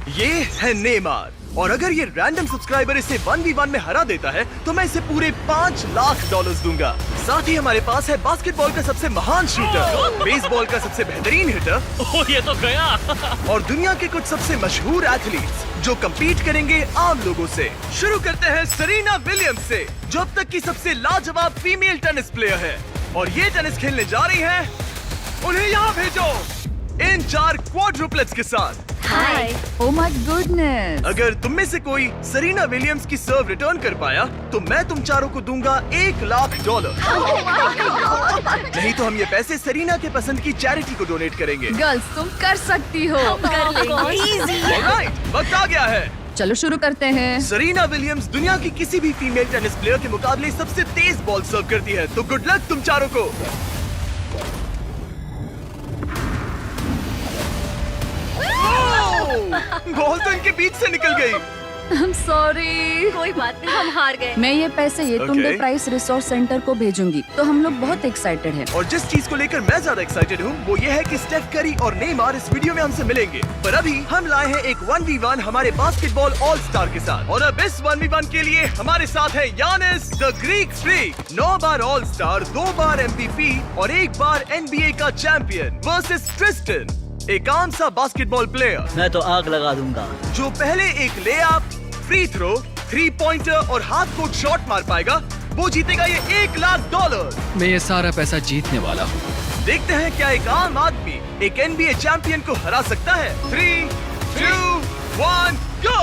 ये है नेमार, और अगर ये रैंडम सब्सक्राइबर इसे 1v1 में हरा देता है तो मैं इसे पूरे $5 लाख दूंगा। साथ ही हमारे पास है बास्केटबॉल का सबसे महान शूटर, बेसबॉल का सबसे बेहतरीन हिटर, ओह ये तो गया। और दुनिया के कुछ सबसे मशहूर एथलीट्स जो कम्पीट करेंगे आम लोगों से। शुरू करते हैं सेरेना विलियम्स से, जो अब तक की सबसे लाजवाब फीमेल टेनिस प्लेयर है, और ये टेनिस खेलने जा रही है। उन्हें यहाँ भेजो इन 4 क्वाड्रुप्लेट्स के साथ। हाय। Oh my goodness. अगर तुम में से कोई सेरेना विलियम्स की सर्व रिटर्न कर पाया तो मैं तुम चारों को दूंगा $1 लाख। नहीं तो हम ये पैसे सेरेना के पसंद की चैरिटी को डोनेट करेंगे। गर्ल्स तुम कर सकती हो। कर लेंगे। ऑलराइट, वक्त आ गया है। चलो शुरू करते हैं। सेरेना विलियम्स दुनिया की किसी भी फीमेल टेनिस प्लेयर के मुकाबले सबसे तेज बॉल सर्व करती है, तो गुड लक तुम चारों को। बॉल तो इनके बीच से निकल गई। I'm sorry। कोई बात नहीं, हम हार गए। मैं ये पैसे ये तुंडे प्राइस रिसोर्स सेंटर को भेजूंगी, तो हम लोग बहुत एक्साइटेड हैं। और जिस चीज को लेकर मैं ज्यादा एक्साइटेड हूँ वो ये है कि स्टेफ करी और नेमार इस वीडियो में हमसे मिलेंगे। पर अभी हम लाए हैं एक 1v1 हमारे बास्केटबॉल ऑल स्टार के साथ, और अब इस 1v1 के लिए हमारे साथ है Yannis the Greek freak, 9 bar all star, 2 bar MVP और 1 बार NBA का चैंपियन, वर्सेस ट्रिस्टन, एक आम सा बास्केटबॉल प्लेयर मैं तो आग लगा दूंगा। जो पहले एक लेअप, फ्री थ्रो, 3 पॉइंटर और हाफ कोर्ट शॉट मार पाएगा, वो जीतेगा ये $1 लाख। मैं ये सारा पैसा जीतने वाला हूँ। देखते हैं क्या एक आम आदमी एक NBA चैंपियन को हरा सकता है। 3, 2, 1, गो।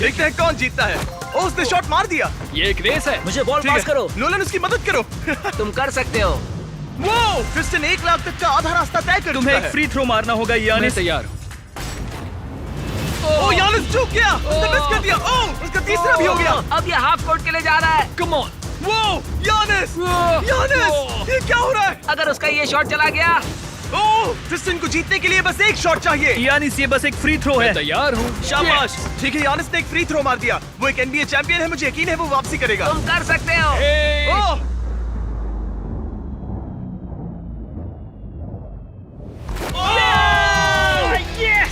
देखते हैं कौन जीतता है। ओ, उसने शॉट मार दिया। ये एक रेस है। मुझे बॉल ठीक पास है, करो। नोलन उसकी मदद करो। तुम कर सकते हो। वो क्रिस्टन 1 लाख तक का आधा रास्ता तय कर चुका है। फ्री थ्रो मारना होगा मैं यानिस। तैयार हूँ। ओ, यानिस चूक गया। उसने मिस कर दिया। ओ, उसका तीसरा भी हो गया। अब ये हाफ कोर्ट के लिए जा रहा है। Come on. वो यानिस, यानिस, ये क्या हो रहा है? अगर उसका ये शॉट चला गया। ओ, क्रिस्टन को जीतने के लिए बस एक शॉट चाहिए। यानिस ये बस एक फ्री थ्रो है। तैयार हूँ। शाबाश। ठीक है, यानिस ने एक फ्री थ्रो मार दिया। वो एक NBA चैंपियन है, मुझे यकीन है वो वापसी करेगा। तुम कर सकते हो। ओह!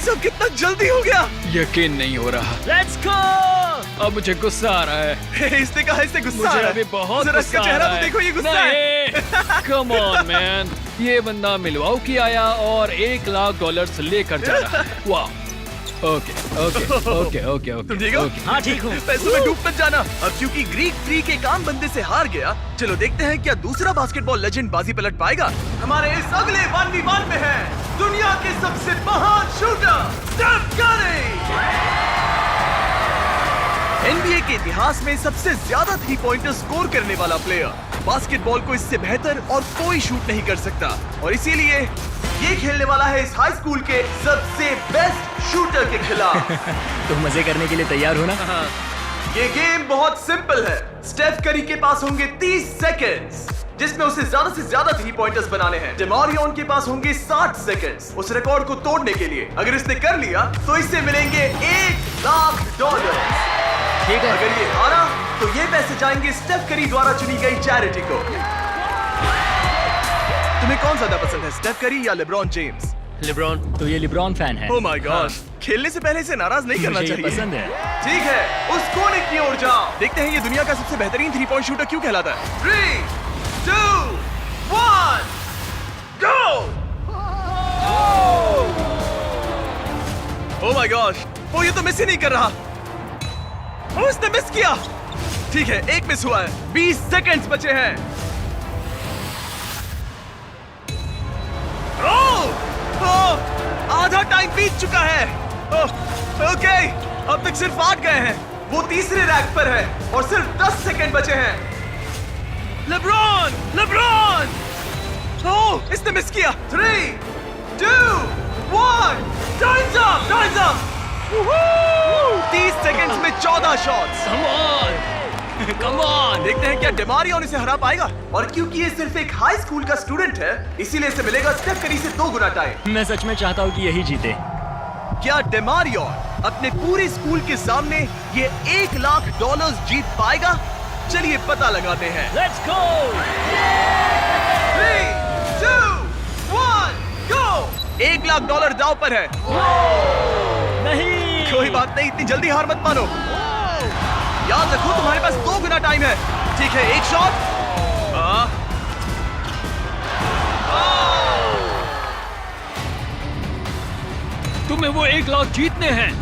सब कितना जल्दी हो गया। यकीन नहीं हो रहा। Let's go. अब मुझे गुस्सा आ रहा है। इसने कहा इससे गुस्सा आ मुझे रहा अभी है। बहुत जरा गुस्सा इसका आ चेहरा रहा तो है। देखो, ये गुस्सा है। Come on man. ये बंदा मिलवाउकी आया और $1 लाख लेकर जा रहा है। वाह। ओके ओके ओके ओके तुम ओके ठीक हो? ओके। हाँ ठीक हूँ। पैसों में डूब मत जाना। अब क्योंकि ग्रीक फ्रीक एक आम बंदे से हार गया, चलो देखते हैं क्या दूसरा बास्केटबॉल लेजेंड बाजी पलट पाएगा। हमारे इस अगले 1v1 में है दुनिया के सबसे महान शूटर स्टेफ करी। NBA के इतिहास में सबसे ज्यादा 3 पॉइंटर स्कोर करने वाला प्लेयर। बास्केटबॉल को इससे बेहतर और कोई शूट नहीं कर सकता, और इसीलिए ये खेलने वाला है इस हाई स्कूल के सबसे बेस्ट शूटर के खिलाफ। तुम मजे करने के लिए तैयार हो ना? ये गेम बहुत सिंपल है। स्टेफ करी के पास होंगे 30 सेकंड्स, जिसमें उसे ज्यादा से ज्यादा 3 पॉइंटर्स बनाने हैं। डेमारियन के पास होंगे 60 सेकंड्स उस रिकॉर्ड को तोड़ने के लिए। अगर इसने कर लिया तो इससे मिलेंगे $1 लाख। ठीक है। अगर ये हारा तो ये पैसे जाएंगे स्टेफ करी द्वारा चुनी गई चैरिटी को। तुम्हें कौन ज्यादा पसंद है, स्टेफ करी या लेब्रॉन जेम्स? लिब्रॉन। तो ये लिब्रॉन फैन है। ओह माय गॉड, खेलने से पहले इसे नाराज नहीं करना मुझे ये चाहिए। पसंद है। ठीक है, उस कोने की ओर जाओ। देखते हैं ये दुनिया का सबसे बेहतरीन 3 पॉइंट शूटर क्यों कहलाता है। 3, 2, 1, गो। ओह माय गॉश, ओ ये तो मिस ही नहीं कर रहा। ओ, इसने मिस किया। ठीक है, एक मिस हुआ है। 20 सेकंड्स बचे हैं। आधा टाइम बीत चुका है। ओके, अब तक सिर्फ 8 गए हैं। वो तीसरे रैक पर है और सिर्फ 10 सेकंड बचे हैं। LeBron, LeBron! ओह, इसने मिस किया। 3, 2, 1, times up, times up. 30 seconds में 14 shots. Come on. Come on. देखते हैं क्या डेमारियन इसे हरा पाएगा। और क्योंकि ये सिर्फ एक हाई स्कूल का स्टूडेंट है, इसीलिए इसे मिलेगा स्टेफ करी से 2 गुना टाइम। मैं सच में चाहता हूँ कि यही जीते। क्या डेमारियन अपने पूरे स्कूल के सामने ये $1 लाख जीत पाएगा? चलिए पता लगाते हैं। Let's go. 3, 2, 1, गो। $1 लाख दांव पर है। नहीं। कोई बात नहीं, इतनी जल्दी हार मत मानो। याद रखो तुम्हारे पास 2 गुना टाइम है। ठीक है, एक शॉट। तुम्हें वो 1 लाख जीतने हैं।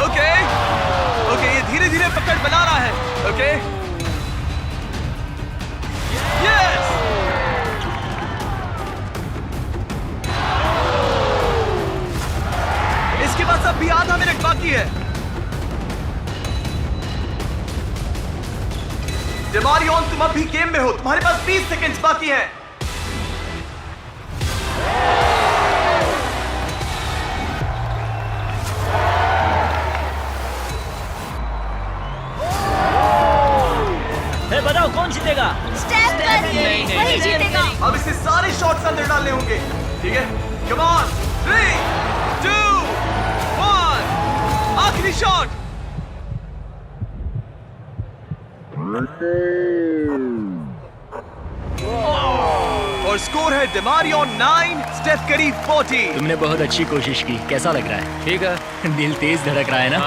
ओके, ये धीरे धीरे पकड़ बना रहा है। Okay, yes. इसके पास अब भी आधा मिनट बाकी है। डेमारियन, तुम अब भी गेम में हो, तुम्हारे पास 20 सेकंड्स बाकी हैं। बताओ कौन जीतेगा? स्टेफ करी वही जीतेगा। अब इसे सारे शॉट्स अंदर डालने होंगे। ठीक है, कम ऑन। 3, 2, 1, आखिरी शॉट। और स्कोर है डेमारियन 9, स्टेफ करी 40। तुमने बहुत अच्छी कोशिश की। कैसा लग रहा है? ठीक है। दिल तेज धड़क रहा है ना?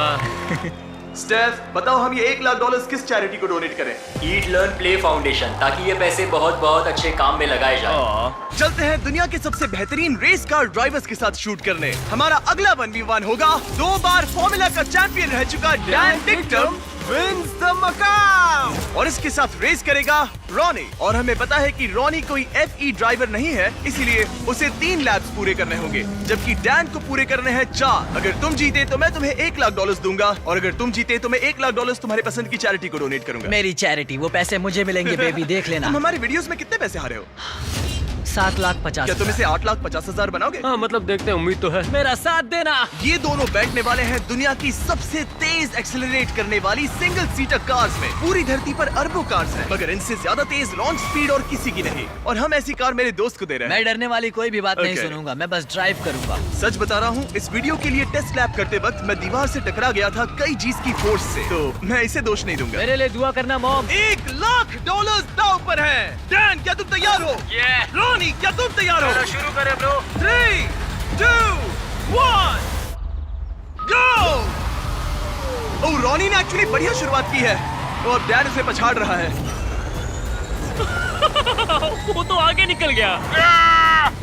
स्टेफ, बताओ हम ये $1 लाख किस चैरिटी को डोनेट करें? ईट लर्न प्ले फाउंडेशन, ताकि ये पैसे बहुत बहुत अच्छे काम में लगाए जाए। चलते हैं दुनिया के सबसे बेहतरीन रेस कार ड्राइवर्स के साथ शूट करने। हमारा अगला 1v1 होगा 2 बार फॉर्मूला का चैंपियन रह चुका डैन टिक्टम विंस द मकाम, और इसके साथ रेस करेगा रॉनी। और हमें पता है कि रॉनी कोई FE ड्राइवर नहीं है, इसीलिए उसे 3 लैप्स पूरे करने होंगे, जबकि डैन को पूरे करने हैं 4। अगर तुम जीते तो मैं तुम्हें $1 लाख दूंगा, और अगर तुम जीते तो मैं $1 लाख तुम्हारे पसंद की चैरिटी को डोनेट करूंगा। मेरी चैरिटी, वो पैसे मुझे मिलेंगे बेबी, देख लेना। तुम हमारी वीडियोस में कितने पैसे हारे हो? 7,50,000। क्या तुम इसे 8,50,000 बनाओगे? हाँ, मतलब देखते हैं, उम्मीद तो है। मेरा साथ देना। ये दोनों बैठने वाले हैं दुनिया की सबसे तेज एक्सेलरेट करने वाली सिंगल सीटर कार्स में। पूरी धरती पर अरबों कार्स हैं, मगर इनसे ज्यादा तेज लॉन्च स्पीड और किसी की नहीं। और हम ऐसी कार मेरे दोस्त को दे रहे हैं। मैं डरने वाली कोई भी बात नहीं Okay. सुनूंगा, मैं बस ड्राइव करूंगा। सच बता रहा हूँ, इस वीडियो के लिए टेस्ट लैप करते वक्त मैं दीवार से टकरा गया था कई G's की फोर्स से, तो मैं इसे दोष नहीं दूंगा। मेरे लिए दुआ करना मॉम। $1 लाख दांव पर है। डैन, क्या तुम तैयार हो? रॉनी, क्या तुम तैयार हो? शुरू करें ब्रो। 3, 2, 1, गो! ओह, रॉनी ने एक्चुअली बढ़िया शुरुआत की है, और डैन उसे पछाड़ रहा है। वो तो आगे निकल गया।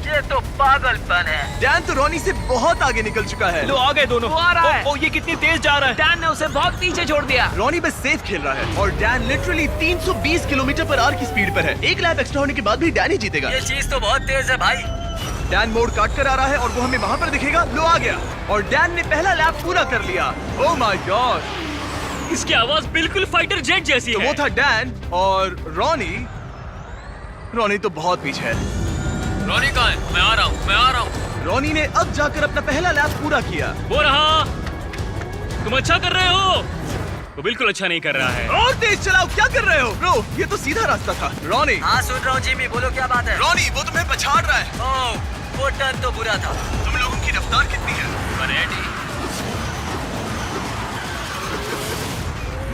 ये तो पागलपन है। डैन तो रॉनी से बहुत आगे निकल चुका है। लो आ गए दोनों। वो आ रहा है। ओ, ये कितनी तेज जा रहा है। डैन ने उसे बहुत पीछे छोड़ दिया। रॉनी बस सेफ खेल रहा है, और Dan literally 320 kilometre per hour की स्पीड पर है। 1 लैप एक्स्ट्रा होने के बाद भी डैन ही जीतेगा। ये चीज तो बहुत तेज है भाई। डैन मोड़ काट कर आ रहा है, और वो हमें वहाँ पर दिखेगा। लो, आ गया, और डैन ने पहला लैप पूरा कर लिया। ओह माय गॉड, इसकी आवाज बिल्कुल फाइटर जेट जैसी तो है। वो था डैन, और रॉनी तो बहुत पीछे है। रॉनी कहाँ है? मैं आ रहा हूँ। रॉनी ने अब जाकर अपना पहला लैप पूरा किया। वो रहा। तुम अच्छा कर रहे हो। वो बिल्कुल अच्छा नहीं कर रहा है। और तेज चलाओ, क्या कर रहे हो? ब्रो, ये तो सीधा रास्ता था। रॉनी, हाँ सुन रहा हूँ जिमी, बोलो क्या बात है। रॉनी, वो तुम्हें पछाड़ रहा है। ओह, वो टर्न तो बुरा था। तुम लोगों की रफ्तार कितनी है?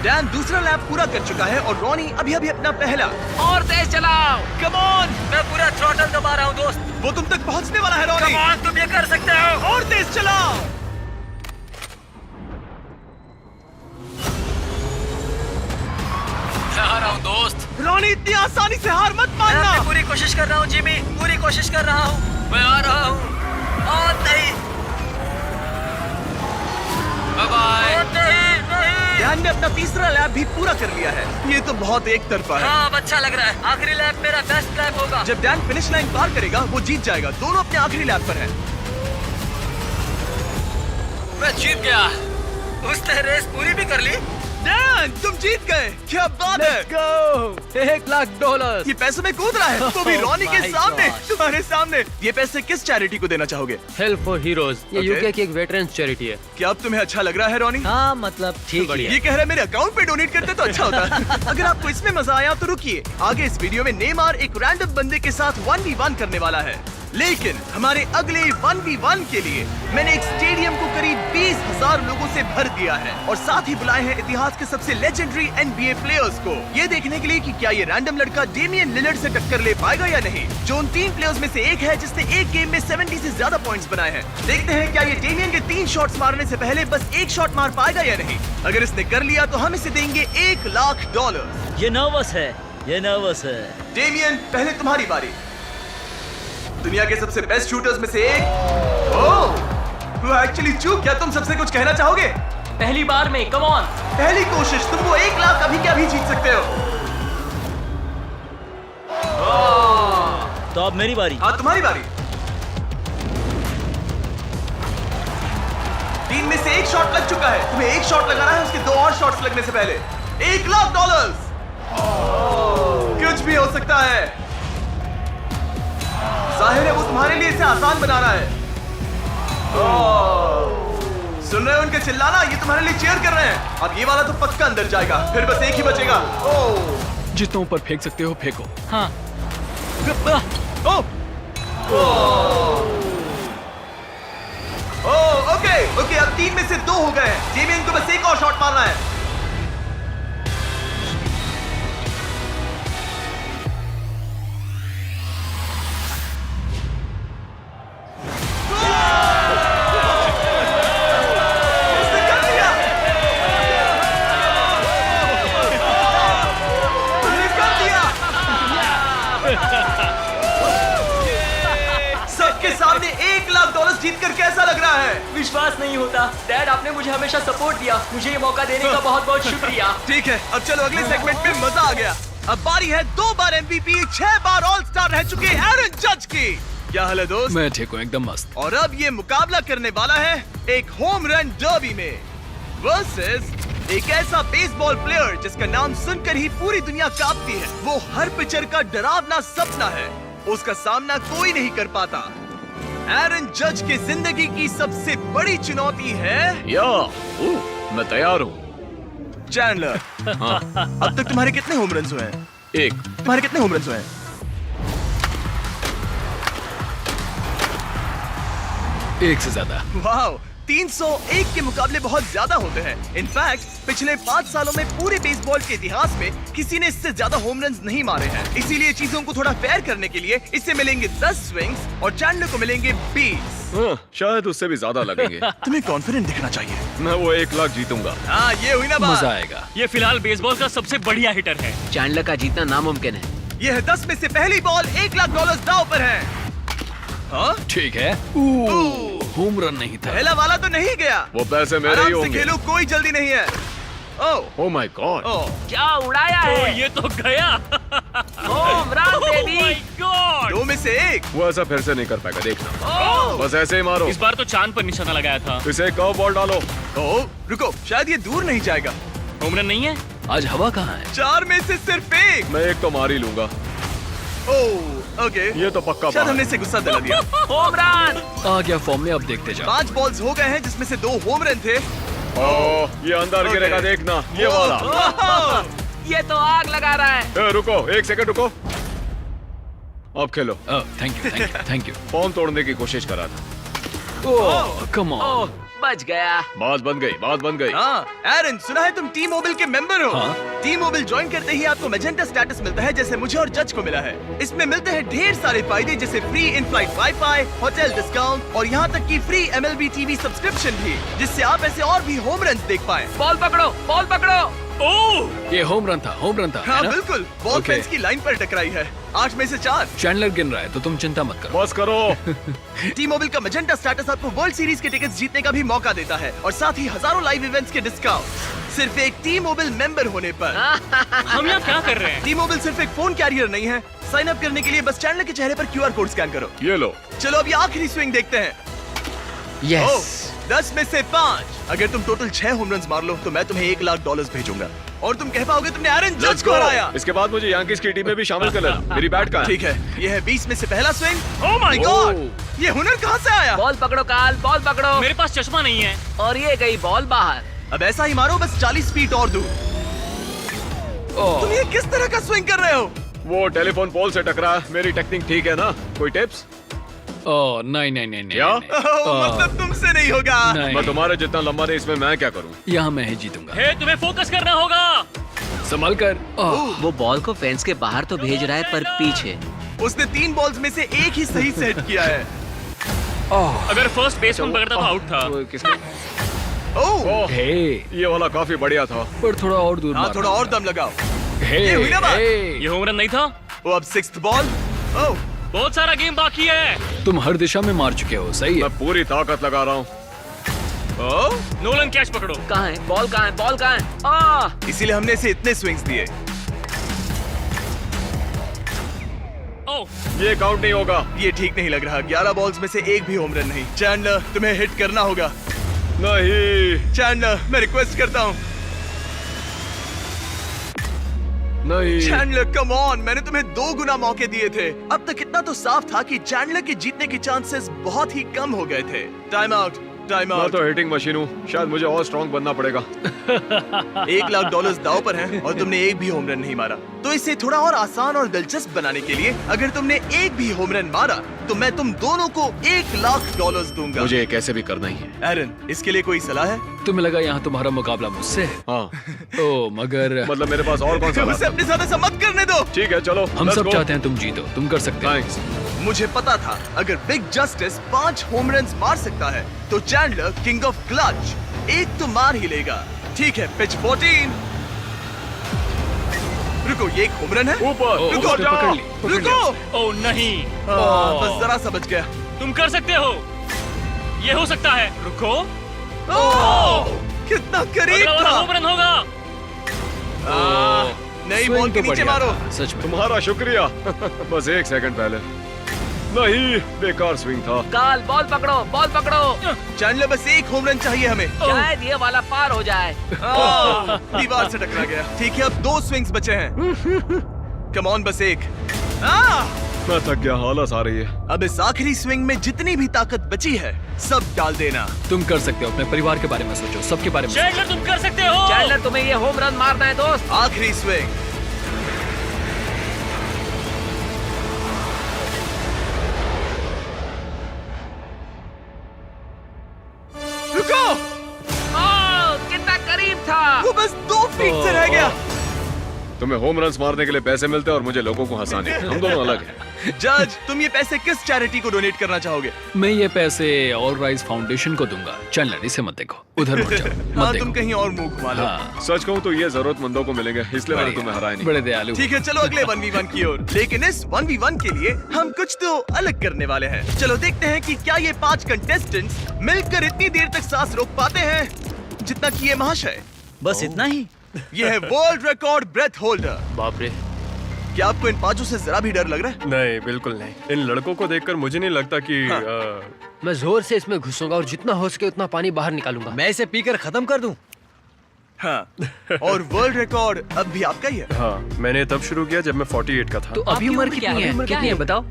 डैन दूसरा लैप पूरा कर चुका है, और रॉनी अभी अपना पहला। और तेज चलाओ। कम ऑन, मैं पूरा थ्रॉटल दबा रहा हूँ दोस्त। वो तुम तक पहुंचने वाला है रॉनी। कम ऑन, तुम ये कर सकते हो। और तेज चलाओ। मैं आ रहा हूँ दोस्त। रॉनी, इतनी आसानी से हार मत मैं मानना। अपनी पूरी कोशिश कर रहा हूँ जिमी, पूरी कोशिश कर रहा हूँ। मैं आ रहा हूँ। और नहीं। बाय। डैन ने अपना तीसरा लैप भी पूरा कर लिया है। ये तो बहुत एक तरफा है। हाँ, अब अच्छा लग रहा है। आखिरी लैप मेरा बेस्ट लैप होगा। जब डैन फिनिश लाइन पार करेगा, वो जीत जाएगा। दोनों अपने आखिरी लैप पर हैं। मैं जीत गया। उसने रेस पूरी भी कर ली। डैन, तुम जीत गए। क्या बात है। $1 लाख। ये पैसों में कूद रहा है, तो भी Oh रॉनी के my सामने, gosh. तुम्हारे सामने। ये पैसे किस चैरिटी को देना चाहोगे? हेल्प फॉर हीरोज, ये Okay. यूके की एक वेटरन्स चैरिटी है। क्या अब तुम्हें अच्छा लग रहा है रॉनी? हाँ, मतलब ठीक ही ये है। कह रहा है मेरे अकाउंट पे डोनेट करते तो अच्छा होता। अगर आपको इसमें मजा आया तो रुकिए, आगे इस वीडियो में नेमार एक रैंडम बंदे के साथ 1v1 करने वाला है। लेकिन हमारे अगले 1v1 के लिए मैंने एक स्टेडियम को करीब 20,000 लोगों से भर दिया है और साथ ही बुलाए हैं इतिहास के सबसे लेजेंडरी NBA प्लेयर्स को, ये देखने के लिए कि क्या ये रैंडम लड़का डेमियन लिलर्ड से टक्कर ले पाएगा या नहीं, जो उन 3 प्लेयर्स में से एक है जिसने एक गेम में 70 से ज्यादा पॉइंट्स बनाए हैं। देखते हैं क्या ये डेमियन के 3 शॉट्स मारने से पहले बस एक शॉट मार पाएगा या नहीं। अगर इसने कर लिया तो हम इसे देंगे $1,00,000। ये नर्वस है, ये नर्वस है। डेमियन, पहले तुम्हारी बारी। दुनिया के सबसे बेस्ट शूटर्स में से एक। ओह, एक्चुअली चूक, क्या तुम सबसे कुछ कहना चाहोगे? पहली बार में, कम ऑन। पहली कोशिश, तुम वो 1,00,000 अभी क्या भी जीत सकते हो। तो अब मेरी बारी। हाँ, तुम्हारी बारी। 3 में से एक शॉट लग चुका है, तुम्हें एक शॉट लगाना है उसके 2 और शॉट्स लगने से पहले। $1,00,000। कुछ भी हो सकता है। जाहिर है वो तुम्हारे लिए इसे आसान बना रहा है। सुन रहे हो उनके चिल्लाना? ये तुम्हारे लिए चीयर कर रहे हैं। अब ये वाला तो पक्का अंदर जाएगा, फिर बस एक ही बचेगा। जितना ऊपर फेंक सकते हो फेंको। हाँ। ओके, अब 3 में से 2 हो गए हैं। डेमियन को बस एक और शॉट मारना है। उसने कर दिया। तुमने कर दिया। सबके सामने $1,00,000 जीतकर कैसा लग रहा है? विश्वास नहीं होता। डैड, आपने मुझे हमेशा सपोर्ट दिया। मुझे ये मौका देने का बहुत बहुत शुक्रिया। ठीक है, अब चलो अगले सेगमेंट में मजा आ गया। अब बारी है 2 बार MVP, 6 बार ऑल स्टार रह चुके एरन जज की। क्या हाल है दोस्त? मैं ठीक हूँ, एकदम मस्त। और अब ये मुकाबला करने वाला है एक होम रन डर्बी में वर्सेस एक ऐसा बेसबॉल प्लेयर जिसका नाम सुनकर ही पूरी दुनिया कांपती है। वो हर पिचर का डरावना सपना है, उसका सामना कोई नहीं कर पाता। एरन जज के जिंदगी की सबसे बड़ी चुनौती है मैं तैयार हूँ। चैंडलर। अब तक तुम्हारे कितने होम रन्स हुए हैं? 1। तुम्हारे कितने होम रन्स हुए हैं? 1 से ज्यादा। वाह, 301 के मुकाबले बहुत ज्यादा होते हैं। इनफैक्ट पिछले 5 सालों में पूरे बेसबॉल के इतिहास में किसी ने इससे ज्यादा होम रन्स नहीं मारे हैं। इसीलिए चीजों को थोड़ा फेयर करने के लिए इससे मिलेंगे 10 स्विंग्स और चैंडलर को मिलेंगे 20। शायद उससे भी ज्यादा लगेंगे। तुम्हें कॉन्फिडेंट दिखना चाहिए। मैं वो 1,00,000 जीतूंगा। हाँ, ये हुई ना बात। मजा आएगा। ये फिलहाल बेसबॉल का सबसे बढ़िया हिटर है। चैंडलर का जीतना नामुमकिन है। ये है 10 में से पहली बॉल, $1,00,000 दांव पर है। हाँ? ठीक है। होम रन नहीं था। पहला वाला तो नहीं गया। वो पैसे मेरे ही आराम से होंगे। खेलो, कोई जल्दी नहीं है। Oh my God. क्या उड़ाया ओ, है? ये तो गया। Home run Oh baby. my God! 2 में से 1। वो ऐसा फिर से नहीं कर पाएगा, देखना। बस ऐसे ही मारो। इस बार तो चांद पर निशाना लगाया था। इसे कर्व बॉल डालो। रुको, शायद ये दूर नहीं जाएगा। होम रन नहीं है। आज हवा कहाँ है? 4 में से सिर्फ 1। मैं एक तो मार ही लूंगा। ओके, ये तो पक्का शायद बात हमने है। इसे गुस्सा दिला दिया। Home run. आ गया फॉर्म में, अब देखते जाओ। 5 बॉल्स हो गए हैं जिसमें से 2 होम रन थे। ये अंदर गिरेगा, देखना। ये वाला। ये तो आग लगा रहा है। रुको, 1 सेकंड रुको। अब खेलो। Thank you. फॉर्म तोड़ने की कोशिश कर रहा था। ओह, कम ऑन। बच गया। बात बन गई। हाँ, एरन, सुना है तुम टी मोबाइल के मेंबर हो? हाँ। टी मोबाइल ज्वाइन करते ही आपको मैजेंटा स्टेटस मिलता है, जैसे मुझे और जज को मिला है। इसमें मिलते हैं ढेर सारे फायदे, जैसे free in flight wifi, hotel discount और यहाँ तक कि फ्री MLB TV सब्सक्रिप्शन भी, जिससे आप ऐसे और भी होम रन देख पाए। बॉल पकड़ो, बॉल पकड़ो। ओह, ये होम रन था हाँ है ना? बिल्कुल, बॉल Okay. फेंस की लाइन पर टकराई है। 8 में से 4। चैंडलर गिन रहा है तो तुम चिंता मत करो। बस करो। टी मोबाइल का मैजेंटा स्टेटस आपको वर्ल्ड सीरीज के टिकट्स जीतने का भी मौका देता है और साथ ही हजारों लाइव इवेंट्स के डिस्काउंट सिर्फ एक टी मोबाइल मेंबर होने पर। हम यहाँ क्या कर रहे हैं? टी मोबाइल सिर्फ एक फोन कैरियर नहीं है। साइन अप करने के लिए बस चैनल के चेहरे पर QR कोड स्कैन करो। ये लो। चलो अब ये आखिरी स्विंग देखते हैं। यस। 10 में से 5। अगर तुम टोटल 6 होम रन्स मार लो तो मैं तुम्हें $1,00,000 भेजूंगा और तुम कह पाओगे तुमने एरन जज Let's को go। हराया। इसके बाद मुझे यांकीज की टीम में भी शामिल कर लेना। मेरी बैट कहाँ है? ठीक है, ये है 20 में से पहला स्विंग। Oh my गॉड, ये हुनर कहाँ से आया? बॉल पकड़ो काल, बॉल पकड़ो। मेरे पास चश्मा नहीं है। और ये गई बॉल बाहर। अब ऐसा ही मारो, बस 40 फीट और दूर। तुम ये किस तरह का स्विंग कर रहे हो? वो टेलीफोन पोल से टकरा। मेरी टेक्निक ठीक है ना? कोई टिप्स? ओह नहीं नहीं नहीं नहीं क्या? नहीं। मतलब तुमसे नहीं होगा। नहीं। मैं तुम्हारे जितना लंबा नहीं, इसमें मैं क्या करूं? यहाँ मैं ही जीतूंगा। हे, तुम्हें फोकस करना होगा। संभल कर। वो बॉल को फेंस के बाहर तो भेज रहा है पर पीछे। उसने 3 बॉल्स में से एक ही सही सेट किया है। अगर फर्स्ट बेसमैन पकड़ता तो आउट था। वो किसने? ओह, हे, ये वाला काफी बढ़िया था। पर थोड़ा और दूर हाँ मारना। थोड़ा और दम लगाओ। हे, ये हुई ना बात? हे, ये होम रन नहीं था। वो अब 6th बॉल। ओह, बहुत सारा गेम बाकी है। तुम हर दिशा में मार चुके हो, सही है। मैं पूरी ताकत लगा रहा हूँ। ओह, नोलन कैच पकड़ो। कहाँ है बॉल? कहाँ है बॉल? कहाँ है? इसीलिए हमने इसे इतने स्विंग्स दिए। ओह, ये काउंट नहीं होगा। ये ठीक नहीं लग रहा। 11 बॉल्स में से एक भी होम रन नहीं। चैंडलर, तुम्हें हिट करना होगा। नहीं चैंडलर, मैं रिक्वेस्ट करता हूँ। नहीं। चैंडलर कम ऑन, मैंने तुम्हें 2 गुना मौके दिए थे। अब तक इतना तो साफ था कि चैंडलर के जीतने के चांसेस बहुत ही कम हो गए थे। टाइम आउट, टाइम मैं आउट। तो हिटिंग मशीन हूँ, शायद मुझे और स्ट्रॉन्ग बनना पड़ेगा। $1 लाख दांव पर हैं और तुमने एक भी होम रन नहीं मारा। तो इसे थोड़ा और आसान और दिलचस्प बनाने के लिए अगर तुमने एक भी होम रन मारा तो मैं तुम दोनों को $1 लाख दूंगा। मुझे ये कैसे भी करना ही है। एरन, इसके लिए कोई सलाह है? तुम्हें लगा यहाँ तुम्हारा मुकाबला मुझसे है? हाँ, ओ मगर मतलब मेरे पास और कौन सा उसे अपने साथ ऐसा मत करने दो। ठीक है चलो, हम let's सब go. चाहते हैं तुम जीतो, तुम कर सकते हो। थैंक्स। मुझे पता था अगर बिग जस्टिस 5 होम रन मार सकता है तो चैंडलर किंग ऑफ क्लच एक तो मार ही लेगा। ठीक है, पिच 14। रुको, ये एक होम रन है। ऊपर ओ, रुको, उसने पकड़ ली, पकड़ लिया। रुको। ओह नहीं। बस जरा सा बच गया। तुम कर सकते हो। ये हो सकता है। रुको। कितना करीब अगला वाला था। होम रन होगा। नई Swing बॉल के तो नीचे बढ़िया मारो। था, सच में। तुम्हारा शुक्रिया। बस 1 सेकंड पहले। नहीं, बेकार स्विंग था। काल बॉल पकड़ो, बॉल पकड़ो। चैंडलर, बस एक होम रन चाहिए हमें। शायद ये वाला पार हो जाए। दीवार से टकरा गया। ठीक है, अब 2 स्विंग्स बचे हैं। कम ऑन, बस एक। मैं थक गया, आलस आ रही है। अब इस आखिरी स्विंग में जितनी भी ताकत बची है सब डाल देना। तुम कर सकते हो, अपने परिवार के बारे में सोचो, सबके बारे में सोचो। चैंडलर, तुम कर सकते हो। चैंडलर, तुम्हें ये होम रन मारना है दोस्त। आखिरी स्विंग। रुको, कितना करीब था। वो बस 2 फीट से रह गया। तुम्हें होम रन्स मारने के लिए पैसे मिलते हैं और मुझे लोगों को हंसाने। हम दोनों अलग हैं। जज, तुम ये पैसे किस चैरिटी को डोनेट करना चाहोगे? मैं ये पैसे ऑल राइज फाउंडेशन को दूंगा। चैंडलर, इसे मत देखो, उधर मत जाओ, हाँ, मत तुम देखो। कहीं और मुंह घुमा लो। हाँ, सच कहूँ तो ये जरूरतमंदों को मिलेंगे, इसलिए मैंने तुम्हें हराया नहीं। बड़े दयालु। ठीक है, चलो अगले 1v1 की ओर। लेकिन इस 1v1 के लिए हम कुछ तो अलग करने वाले हैं। चलो देखते हैं कि क्या ये 5 कंटेस्टेंट्स मिलकर इतनी देर तक सांस रोक पाते हैं जितना कि ये महाशय। बस इतना ही? ये है वर्ल्ड रिकॉर्ड ब्रेथ होल्डर। बाप रे। क्या आपको इन 5 से जरा भी डर लग रहा है? नहीं, बिल्कुल नहीं। इन लड़कों को देखकर मुझे नहीं लगता कि मैं जोर से इसमें घुसूंगा और जितना हो सके उतना पानी बाहर निकालूंगा। मैं इसे पीकर खत्म कर दूं। हाँ, और वर्ल्ड रिकॉर्ड अब भी आपका ही है। हाँ, मैंने तब शुरू किया जब मैं 48 का था। तो अभी उम्र कितनी है? कितनी है बताओ?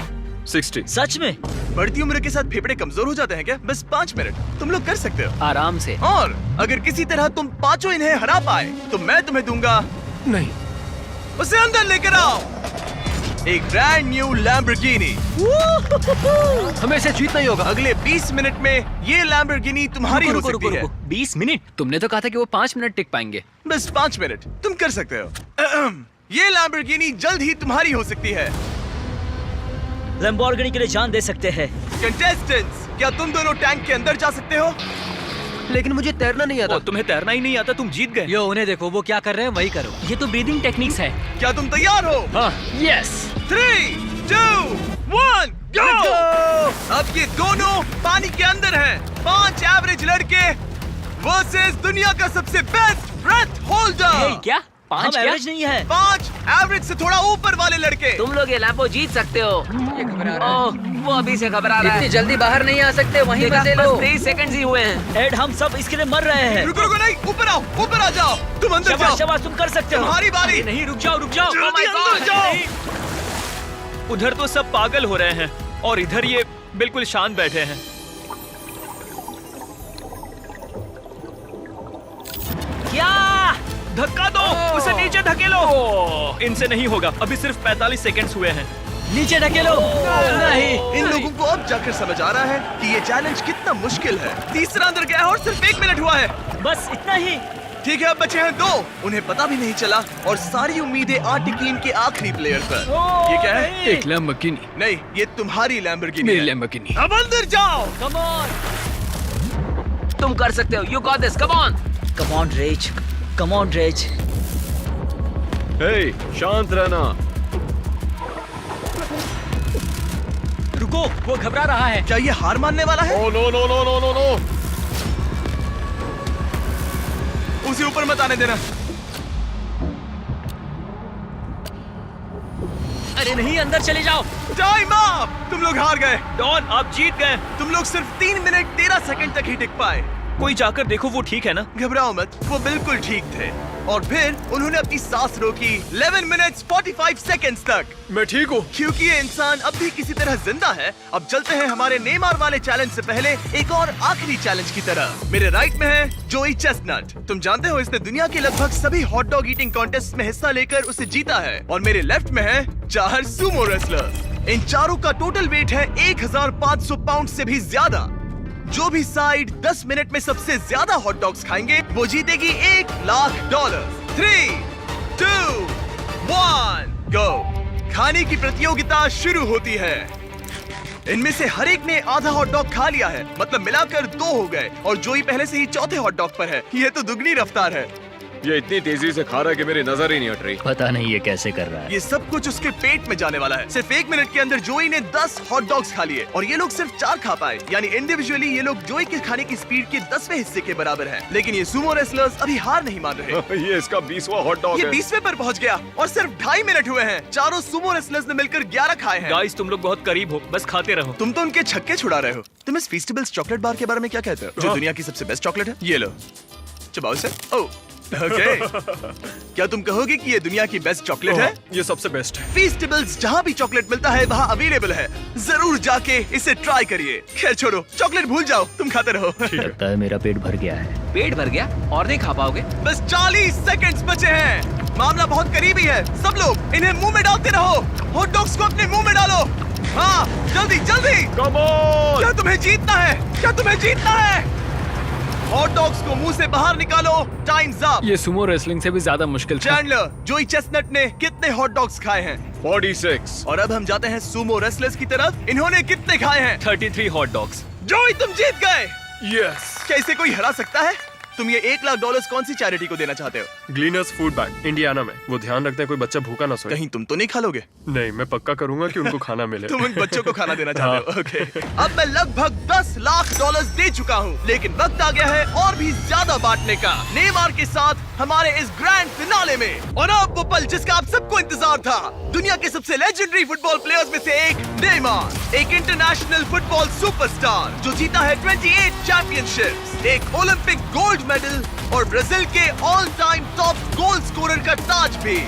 60। सच में? बढ़ती उम्र के साथ फेफड़े कमजोर हो जाते हैं क्या? बस 5 मिनट तुम लोग कर सकते हो। आराम से। और अगर किसी तरह तुम 5 इन्हें हरा पाए तो मैं तुम्हें दूंगा। नहीं, उसे अंदर लेकर आओ। एक ब्रांड न्यू लैम्बोर्गिनी। हमें इसे जीतना ही होगा। अगले 20 मिनट में ये लैम्बोर्गिनी तुम्हारी हो सकती है। 20 मिनट? तुमने तो कहा था कि वो 5 मिनट टिक पाएंगे। बस 5 मिनट तुम कर सकते हो। ये लैम्बोर्गिनी जल्द ही तुम्हारी हो सकती है। लैम्बोर्गिनी के लिए जान दे सकते हैं। कंटेस्टेंट्स, क्या तुम दोनों टैंक के अंदर जा सकते हो? लेकिन मुझे तैरना नहीं आता। तुम्हें तैरना ही नहीं आता, तुम जीत गए। यो, उन्हें देखो, वो क्या कर रहे हैं वही करो। ये तो ब्रीदिंग टेक्निक्स है। क्या तुम तैयार हो? हाँ। यस। 3, 2, 1, गो! अब ये दोनों पानी के अंदर हैं। 5 एवरेज लड़के वर्सेस दुनिया का सबसे बेस्ट ब्रेथ होल्डर। क्या 5 एवरेज नहीं है? 5 एवरेज से थोड़ा ऊपर वाले लड़के। तुम लोग ये लैम्बो जीत सकते हो। ओह, वो अभी से घबरा रहा है। इतनी जल्दी बाहर नहीं आ सकते, वहीं देखा, फंसे बस लो। 23 सेकंड्स ही हुए हैं। एड, हम सब इसके लिए मर रहे हैं। रुको रुको, नहीं, ऊपर आओ, ऊपर आ जाओ। तुम अंदर जाओ। शाबाश शाबाश, तुम कर सकते हो। तुम्हारी बारी। नहीं, रुक जाओ रुक जाओ। जल्दी Oh my अंदर God, जाओ। नहीं। उधर तो सब पागल हो रहे हैं और इधर ये बिल्कुल शांत बैठे हैं। क्या? धक्का दो, उसे नीचे धकेलो। इनसे नहीं होगा, अभी सिर्फ 45 सेकंड्स हुए हैं। नीचे ढकेलो। नहीं। इन लोगों को अब जाकर समझ आ रहा है कि ये चैलेंज कितना मुश्किल है। तीसरा अंदर गया है और सिर्फ 1 मिनट हुआ है। बस इतना ही। ठीक है, अब बचे हैं 2। उन्हें पता भी नहीं चला और सारी उम्मीदें आ टिकी इनके आखिरी प्लेयर पर। ये क्या है? एक लैम्बोर्गिनी। नहीं, ये तुम्हारी लैम्बोर्गिनी मेरी है। लैम्बोर्गिनी। अब अंदर जाओ। Come on. तुम कर सकते हो। You got this. Come on. Come on Rage. Come on Rage. Hey, शांत रहना। रुको, वो घबरा रहा है। क्या ये हार मानने वाला है? Oh no no no no no no. उसे ऊपर मत आने देना। अरे नहीं, अंदर चले जाओ। Time up! तुम लोग हार गए। डॉन, आप जीत गए। तुम लोग सिर्फ 3 मिनट 13 सेकंड तक ही टिक पाए। कोई जाकर देखो, वो ठीक है ना? घबराओ मत, वो बिल्कुल ठीक थे। और फिर उन्होंने अपनी सांस रोकी 11 मिनट्स 45 सेकंड्स तक। मैं ठीक हूँ। क्योंकि ये इंसान अब भी किसी तरह जिंदा है। अब चलते हैं हमारे नेमार वाले चैलेंज से पहले एक और आखिरी चैलेंज की तरह। मेरे राइट में है जोई चेस्टनट। तुम जानते हो इसने दुनिया के लगभग सभी हॉट डॉग ईटिंग कॉन्टेस्ट में हिस्सा लेकर उसे जीता है। और मेरे लेफ्ट में है 4 सुमो रेसलर। इन चारों का टोटल वेट है 1500 पाउंड से भी ज्यादा। जो भी साइड 10 मिनट में सबसे ज्यादा हॉट डॉग्स खाएंगे वो जीतेगी $1,00,000। 3, 2, 1, गो। खाने की प्रतियोगिता शुरू होती है। इनमें से हर एक ने आधा हॉट डॉग खा लिया है, मतलब मिलाकर 2 हो गए। और जोई पहले से ही चौथे हॉट डॉग पर है। ये तो दुगनी रफ्तार है। ये इतनी तेजी से खा रहा है कि मेरी नजर ही नहीं हट रही। पता नहीं ये कैसे कर रहा है। ये सब कुछ उसके पेट में जाने वाला है। सिर्फ 1 मिनट के अंदर जोई ने 10 हॉट डॉग्स खा लिए और ये लोग सिर्फ 4 खा पाए। यानी इंडिविजुअली ये लोग जोई के खाने की स्पीड के 10वें हिस्से के बराबर हैं। लेकिन ये सुमो रेसलर्स अभी हार नहीं मान रहे। ये इसका 20वां हॉट डॉग ये है। 20वें पर पहुंच गया और सिर्फ 2.5 मिनट हुए हैं। चारों सुमो रेसलर्स ने मिलकर 11 खाए हैं। गाइस, तुम लोग बहुत करीब हो, बस खाते रहो। तुम तो उनके छक्के छुड़ा रहे हो। तुम इस फीस्टेबल्स चॉकलेट बार के बारे में क्या कहते हो? जो दुनिया की सबसे बेस्ट चॉकलेट है। ये लो, चबाओ इसे। ओह, ओके। क्या तुम कहोगे कि ये दुनिया की बेस्ट चॉकलेट है? ये सबसे बेस्ट है। फीस्टेबल्स जहाँ भी चॉकलेट मिलता है वहाँ अवेलेबल है। जरूर जाके इसे ट्राई करिए। खैर छोड़ो, चॉकलेट भूल जाओ, तुम खाते रहो। लगता है मेरा पेट भर गया है। पेट भर गया और नहीं खा पाओगे? बस 40 सेकंड्स बचे हैं। मामला बहुत करीबी है। सब लोग इन्हें मुंह में डालते रहो। हॉट डॉग्स को अपने मुंह में डालो। हाँ, जल्दी जल्दी। Come on. क्या तुम्हें जीतना है? क्या तुम्हें जीतना है? हॉट डॉग्स को मुंह से बाहर निकालो। Times up. ये सुमो रेसलिंग से भी ज्यादा मुश्किल था। चैंडलर, जोई चेस्टनट ने कितने हॉट डॉग्स खाए हैं? 46। और अब हम जाते हैं सुमो रेसलर्स की तरफ। इन्होंने कितने खाए हैं? 33 हॉट डॉग्स। जोई, तुम जीत गए। यस। क्या इसे कोई हरा सकता है? तुम ये $1,00,000 कौन सी चैरिटी को देना चाहते हो? ग्लीनर्स फूड बैंक, इंडियाना में। वो ध्यान रखते हैं कोई बच्चा भूखा ना सोए। कहीं तुम तो नहीं खा लोगे? नहीं, मैं पक्का करूंगा कि उनको खाना मिले। तुम उन बच्चों को खाना देना चाहते हो? ओके। अब मैं लगभग $10,00,000 दे चुका हूँ, लेकिन वक्त आ गया है और भी ज्यादा बांटने का। नेमार के साथ हमारे इस ग्रैंड फिनाले में। और अब वो पल जिसका आप सबको इंतजार था। दुनिया के सबसे लेजेंडरी फुटबॉल प्लेयर्स में से एक नेमार, एक इंटरनेशनल फुटबॉल सुपरस्टार जो जीता है 28 चैंपियनशिप्स, एक ओलंपिक गोल्ड मेडल और ब्राजील के all time top goal scorer का ताज भी।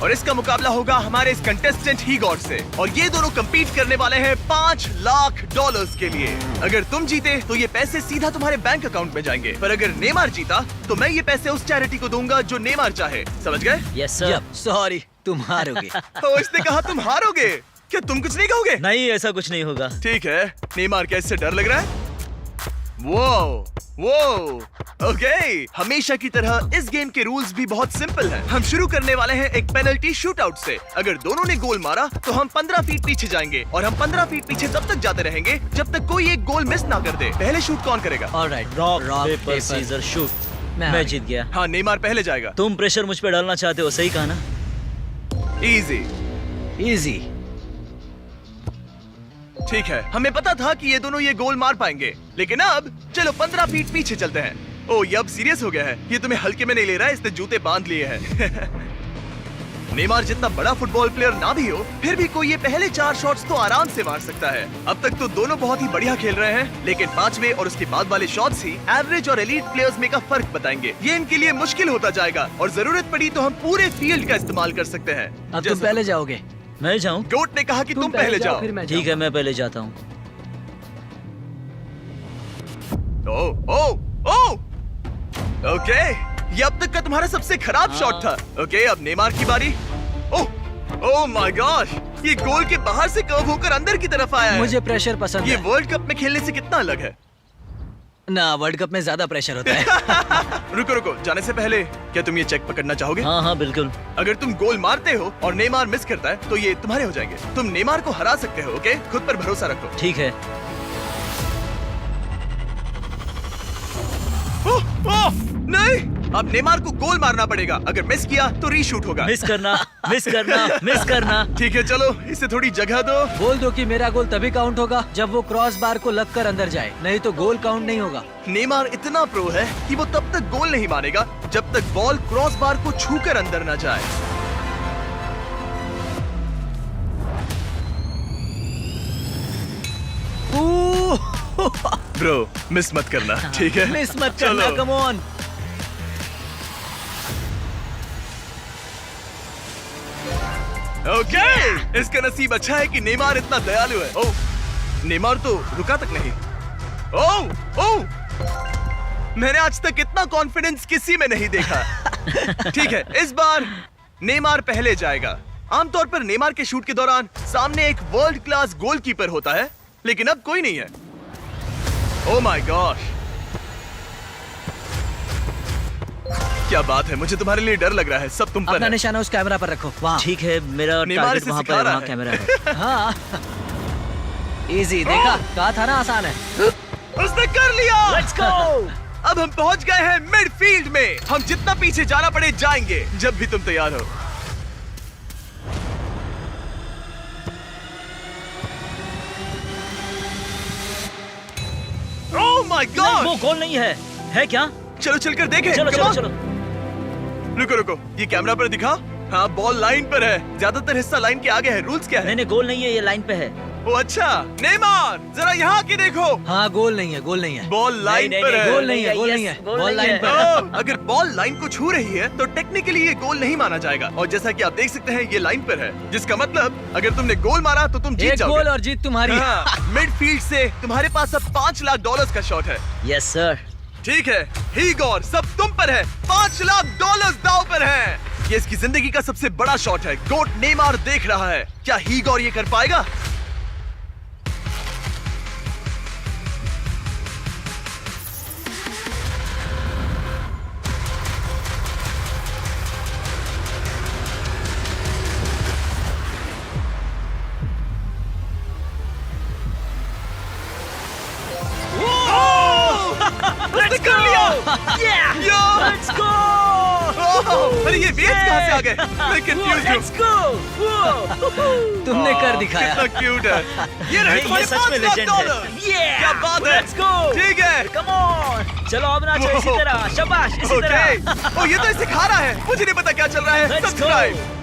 और इसका मुकाबला होगा हमारे इस कंटेस्टेंट हीगॉर से। और ये दोनों compete करने वाले हैं $5,00,000 के लिए। अगर तुम जीते तो ये पैसे सीधा तुम्हारे बैंक अकाउंट में जाएंगे, पर अगर नेमार जीता तो मैं ये पैसे उस चैरिटी को दूंगा जो नेमार चाहे। समझ गए? Yes sir. सॉरी, तुम हारोगे। तो इसने कहा तुम हारोगे। क्या तुम कुछ नहीं कहोगे? नहीं, ऐसा कुछ नहीं होगा। ठीक है। नेमार, क्या इससे डर लग रहा है? वो ओके। हमेशा की तरह इस गेम के रूल्स भी बहुत सिंपल हैं। हम शुरू करने वाले हैं एक पेनल्टी शूटआउट से। अगर दोनों ने गोल मारा तो हम 15 फीट पीछे जाएंगे और हम 15 फीट पीछे तब तक जाते रहेंगे जब तक कोई एक गोल मिस ना कर दे। पहले शूट कौन करेगा? Alright, rock paper scissor shoot. मैं जीत गया। हाँ, नेमार पहले जाएगा। तुम प्रेशर मुझ पे डालना चाहते हो, सही कहा ना? इजी। इजी। ठीक है, हमें पता था कि ये दोनों ये गोल मार पाएंगे, लेकिन अब चलो 15 फीट पीछे चलते हैं। ओह, ये अब सीरियस हो गया है। ये तुम्हें हल्के में नहीं ले रहा है, इसने जूते बांध लिए हैं। नेमार जितना बड़ा फुटबॉल प्लेयर ना भी हो, फिर भी कोई ये पहले 4 शॉट्स तो आराम से मार सकता है। अब तक तो दोनों बहुत ही बढ़िया खेल रहे हैं, लेकिन 5वें और उसके बाद वाले शॉट्स ही एवरेज और एलीट प्लेयर्स में का फर्क बताएंगे। ये इनके लिए मुश्किल होता जाएगा और जरूरत पड़ी तो हम पूरे फील्ड का इस्तेमाल कर सकते हैं। अब तुम पहले जाओगे। मैं जाऊं? गोट ने कहा कि तुम पहले जाओ। ठीक है, मैं पहले जाता हूँ। ओके, ये अब तक का तुम्हारा सबसे खराब शॉट था। ओके, अब नेमार की बारी। ओह माय गॉड, ये गोल के बाहर से कर्व होकर अंदर की तरफ आया है। मुझे प्रेशर पसंद ये है। वर्ल्ड कप में खेलने से कितना अलग है? ना, वर्ल्ड कप में ज्यादा प्रेशर होता है। रुको रुको, जाने से पहले क्या तुम ये चेक पकड़ना चाहोगे? हाँ हाँ बिल्कुल। अगर तुम गोल मारते हो और नेमार मिस करता है तो ये तुम्हारे हो जाएंगे। तुम नेमार को हरा सकते हो, ओके? खुद पर भरोसा रखो। ठीक है। ओह, ओह, नहीं, अब नेमार को गोल मारना पड़ेगा। अगर मिस किया तो रीशूट होगा। मिस करना, मिस करना, मिस करना। ठीक है, चलो इसे थोड़ी जगह दो। बोल दो कि मेरा गोल तभी काउंट होगा जब वो क्रॉस बार को लगकर अंदर जाए, नहीं तो गोल काउंट नहीं होगा। नेमार इतना प्रो है कि वो तब तक गोल नहीं मारेगा जब तक बॉल क्रॉस बार को छूकर अंदर न जाए। ब्रो, मिस मत करना, ठीक है? मिस मत करना, कम ऑन। ओके, इसका नसीब अच्छा है कि नेमार इतना दयालु है। ओह, नेमार तो रुका तक नहीं। ओह, ओह, मैंने आज तक इतना कॉन्फिडेंस किसी में नहीं देखा। ठीक है, इस बार नेमार पहले जाएगा। आमतौर पर नेमार के शूट के दौरान सामने एक वर्ल्ड क्लास गोलकीपर होता है, लेकिन अब कोई नहीं है। ओह माय गॉड, क्या बात है! मुझे तुम्हारे लिए डर लग रहा है। सब तुम पर अपना है। निशाना उस कैमरा पर रखो। वहाँ। ठीक है, मेरा नेमार टारगेट इसे वहाँ सिखा पर, रहा वहाँ है। कैमरा है। हाँ, इजी, देखा? कहा था ना आसान है। उसने कर लिया। Let's go! अब हम पहुंच गए हैं मिडफील्ड में। हम जितना पीछे जाना पड़े जाएंगे, जब भी तुम तैयार हो। Oh my God! वो गोल नहीं है। है क्या? चलो चलकर देखें। चलो Come चलो on! चलो। रुको रुको, ये कैमरा पर दिखा। हाँ, बॉल लाइन पर है। ज्यादातर हिस्सा लाइन के आगे है। रूल्स क्या है? नहीं नहीं, गोल नहीं है, ये लाइन पे है। ओ अच्छा, नेमार जरा यहाँ की देखो। हाँ, गोल नहीं है, गोल नहीं है। बॉल लाइन पर है। गोल नहीं है, गोल नहीं है। बॉल लाइन पर है। ओह, अगर बॉल लाइन को छू रही है तो टेक्निकली ये गोल नहीं माना जाएगा। और जैसा कि आप देख सकते हैं, ये लाइन पर है, जिसका मतलब अगर तुमने गोल मारा तो तुम जीत एक जाओगे। गोल और जीत तुम्हारी। मिडफील्ड से तुम्हारे पास अब $5 लाख का शॉट है। Yes sir. ठीक है, हीगोर, सब तुम पर है। $5 लाख दांव पर है। ये इसकी जिंदगी का सबसे बड़ा शॉट है। गोट नेमार देख रहा है। क्या हीगोर ये कर पाएगा? उसने कर लिया। Let's go! ओह, अरे ये वेव्स कहाँ से आ गए? मैं कंफ्यूज हूँ। Let's go! तुमने कर दिखाया। कितना क्यूट है। ये रहे ये तुम्हारे सच में $5 लाख। legend है। Yeah! क्या बात है। Let's go! ठीक है। Come on! चलो अब नाचो इसी तरह। शाबाश, इसी तरह। ओके, ओ ये तो सिखा रहा है। मुझे नहीं पता क्या चल रहा है। Let's go! सब्सक्राइब।